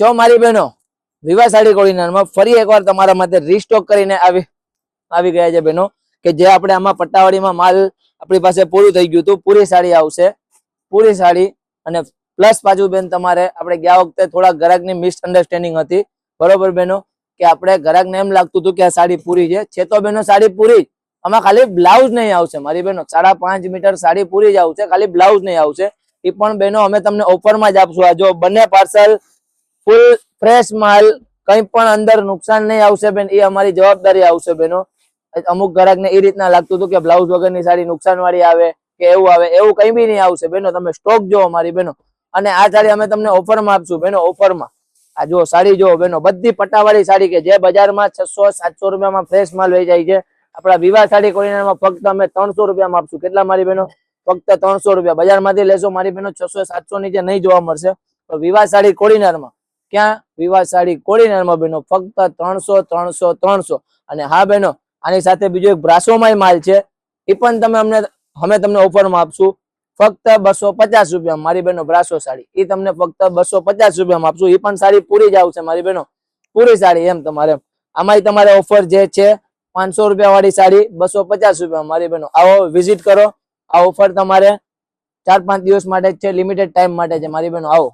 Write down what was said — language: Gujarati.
જો મારી બહેનો વિવાહ સાડી કોડીનારમાં ફરી એકવાર તમારા માટે રીસ્ટોક કરીને આવી ગયા છે બહેનો, કે જે આપણે આમાં પટ્ટાવાળીમાં માલ આપણી પાસે પૂરું થઈ ગયું હતું. પૂરી સાડી આવશે, પૂરી સાડી. અને પ્લસ પાછું બેન તમારે આપણે ગયા વખતે થોડા ગ્રાહકની મિસઅન્ડરસ્ટેન્ડિંગ હતી, બરોબર બહેનો, કે આપણે ગ્રાહકને એમ લાગતું હતું કે આ સાડી પૂરી છે તો બહેનો સાડી પૂરી. આમાં ખાલી બ્લાઉઝ નહીં આવશે મારી બહેનો, 5.5 મીટર સાડી પૂરી જ આવશે, ખાલી બ્લાઉઝ નહીં આવશે. એ પણ બહેનો અમે તમને ઓફરમાં જ આપશું. આ જો બંને પાર્સલ ફૂલ ફ્રેશ માલ, કઈ પણ અંદર નુકસાન નહીં આવશે બેન, એ અમારી જવાબદારી આવશે બહેનો. અમુક ગ્રાહકને એ રીતના લાગતું હતું કે બ્લાઉઝ વગરની સાડી નુકસાન વાળી આવે કે એવું આવે, એવું કઈ બી નહીં આવશે બહેનો. તમે સ્ટોક જોવો મારી બહેનો. અને આ સાડી અમે તમને ઓફરમાં આપશું બહેનો, ઓફરમાં. આ જો સાડી જો બહેનો, બધી પટ્ટાવાળી સાડી કે જે બજારમાં 600-700 રૂપિયામાં ફ્રેશ માલ વેચાય છે, આપણા વિવાહ સાડી કોડીનારમાં ફક્ત અમે 300 રૂપિયામાં આપશું. કેટલા મારી બહેનો? ફક્ત 300 રૂપિયા. બજારમાંથી લેશો મારી બહેનો 600-700 નીચે નહીં જોવા મળશે. તો વિવાહ સાડી કોડીનારમાં ક્યાં? વિવાહ સાડી કોડીનારમાં બહેનો ફક્ત 300, 300, 300. અને હા બહેનો, આની સાથે બીજો એક બ્રાસોમાં માલ છે, એ પણ અમે તમને ઓફરમાં આપશું ફક્ત 250 રૂપિયા મારી બહેનો. બ્રાસો સાડી એ તમને ફક્ત 250 રૂપિયામાં આપશું. એ પણ સાડી પૂરી જ આવશે મારી બહેનો, પૂરી સાડી. એમ તમારે આમાં તમારે ઓફર જે છે 500 રૂપિયા વાળી સાડી 250 રૂપિયા મારી બહેનો. આવો વિઝિટ કરો. આ ઓફર તમારે 4-5 દિવસ માટે જ છે, લિમિટેડ ટાઈમ માટે છે મારી બહેનો. આવો.